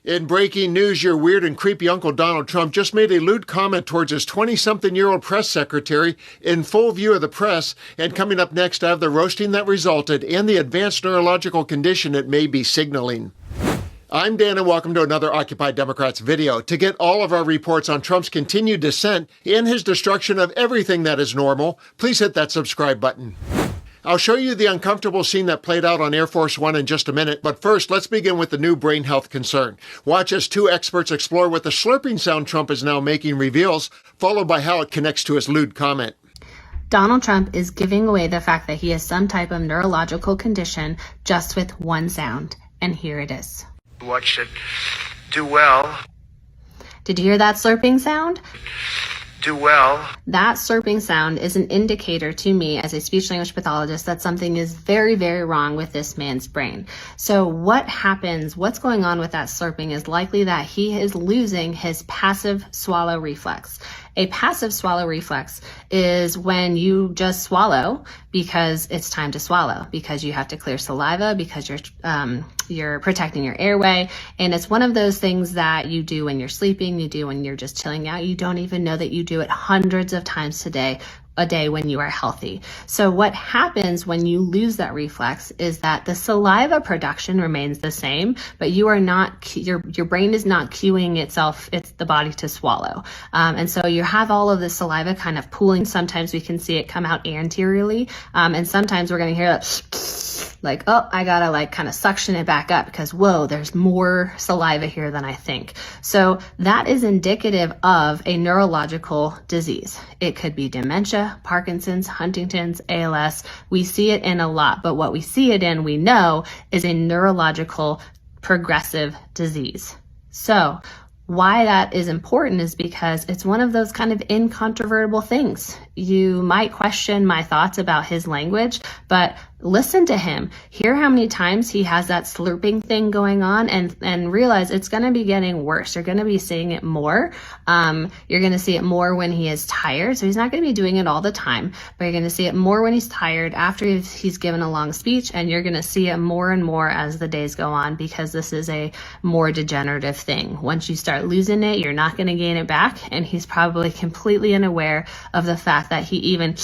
In breaking news, your weird and creepy Uncle Donald Trump just made a lewd comment towards his 20-something-year-old press secretary in full view of the press. And coming up next, I have the roasting that resulted and the advanced neurological condition it may be signaling. I'm Dan, and welcome to another Occupy Democrats video. To get all of our reports on Trump's continued descent and his destruction of everything that is normal, please hit that subscribe button. I'll show you the uncomfortable scene that played out on Air Force One in just a minute, but first, let's begin with the new brain health concern. Watch as two experts explore what the slurping sound Trump is now making reveals, followed by how it connects to his lewd comment. Donald Trump is giving away the fact that he has some type of neurological condition just with one sound, and here it is. Watch it do well. Did you hear that slurping sound? Do well. That slurping sound is an indicator to me as a speech language pathologist that something is very, very wrong with this man's brain. So what happens, what's going on with that slurping is likely that he is losing his passive swallow reflex. A passive swallow reflex is when you just swallow because it's time to swallow, because you have to clear saliva, because you're protecting your airway. And it's one of those things that you do when you're sleeping, you do when you're just chilling out. You don't even know that you do it hundreds of times a day when you are healthy. So what happens when you lose that reflex is that the saliva production remains the same, but you are not, your brain is not cueing it's the body to swallow. And so you have all of the saliva kind of pooling. Sometimes we can see it come out anteriorly. And sometimes we're going to hear that like, oh, I gotta like kind of suction it back up because whoa, there's more saliva here than I think. So that is indicative of a neurological disease. It could be dementia, Parkinson's, Huntington's, ALS. We see it in a lot, but what we see it in, we know, is a neurological progressive disease. So why that is important is because it's one of those kind of incontrovertible things. You might question my thoughts about his language, but listen to him. Hear how many times he has that slurping thing going on and realize it's going to be getting worse. You're going to be seeing it more. You're going to see it more when he is tired. So he's not going to be doing it all the time, but you're going to see it more when he's tired after he's given a long speech. And you're going to see it more and more as the days go on because this is a more degenerative thing. Once you start losing it, you're not going to gain it back. And he's probably completely unaware of the fact that he even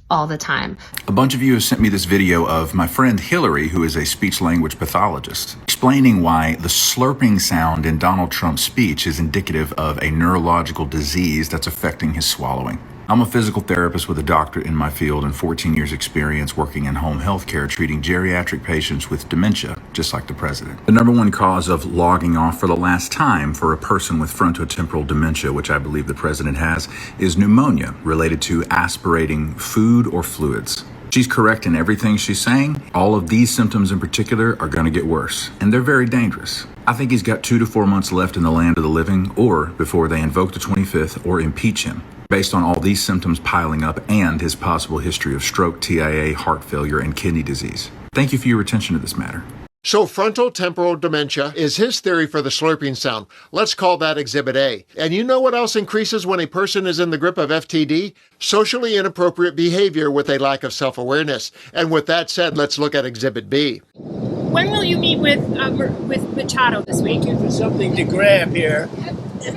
all the time. A bunch of you have sent me this video of my friend Hillary, who is a speech language pathologist, explaining why the slurping sound in Donald Trump's speech is indicative of a neurological disease that's affecting his swallowing. I'm a physical therapist with a doctorate in my field and 14 years experience working in home health care treating geriatric patients with dementia, just like the president. The number one cause of logging off for the last time for a person with frontotemporal dementia, which I believe the president has, is pneumonia related to aspirating food or fluids. She's correct in everything she's saying. All of these symptoms in particular are going to get worse, and they're very dangerous. I think he's got 2 to 4 months left in the land of the living, or before they invoke the 25th or impeach him, based on all these symptoms piling up and his possible history of stroke, TIA, heart failure, and kidney disease. Thank you for your attention to this matter. So frontal temporal dementia is his theory for the slurping sound. Let's call that Exhibit A. And you know what else increases when a person is in the grip of FTD? Socially inappropriate behavior with a lack of self-awareness. And with that said, let's look at Exhibit B. When will you meet with Machado this week? Looking for something to grab here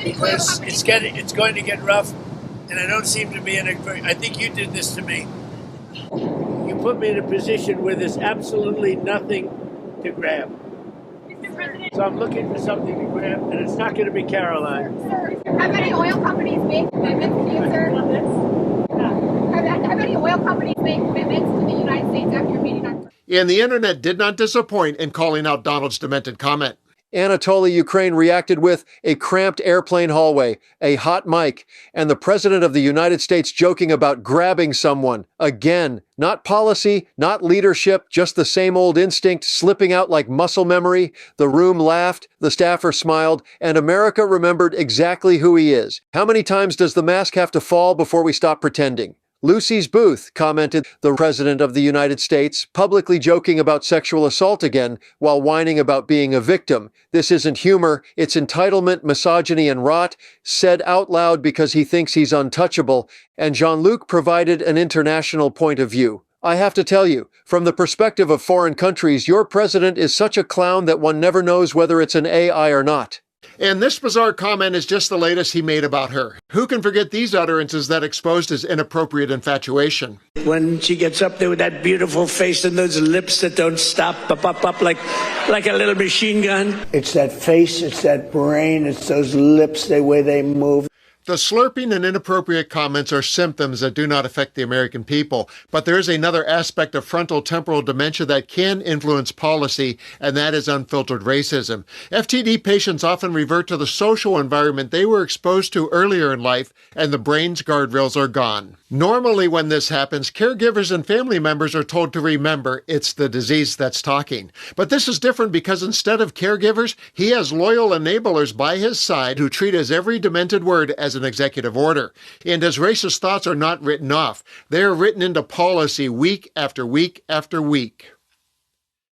because it's going to get rough, and I don't seem to be in a. I think you did this to me. You put me in a position where there's absolutely nothing to grab. So I'm looking for something to grab, and it's not going to be Karoline. Sir, have any oil companies made commitments to you, sir? Have any oil companies made commitments to the United States after your meeting on? And the internet did not disappoint in calling out Donald's demented comment. Anatoly, Ukraine reacted with a cramped airplane hallway, a hot mic, and the President of the United States joking about grabbing someone. Again, not policy, not leadership, just the same old instinct slipping out like muscle memory. The room laughed, the staffer smiled, and America remembered exactly who he is. How many times does the mask have to fall before we stop pretending? Lucy's Booth, commented the President of the United States, publicly joking about sexual assault again while whining about being a victim. This isn't humor, it's entitlement, misogyny, and rot, said out loud because he thinks he's untouchable, and Jean-Luc provided an international point of view. I have to tell you, from the perspective of foreign countries, your president is such a clown that one never knows whether it's an AI or not. And this bizarre comment is just the latest he made about her. Who can forget these utterances that exposed his inappropriate infatuation? When she gets up there with that beautiful face and those lips that don't stop, up like a little machine gun. It's that face, it's that brain, it's those lips, the way they move. The slurping and inappropriate comments are symptoms that do not affect the American people, but there is another aspect of frontal temporal dementia that can influence policy, and that is unfiltered racism. FTD patients often revert to the social environment they were exposed to earlier in life, and the brain's guardrails are gone. Normally when this happens, caregivers and family members are told to remember it's the disease that's talking. But this is different because instead of caregivers, he has loyal enablers by his side who treat his every demented word as an executive order. And his racist thoughts are not written off. They are written into policy week after week after week.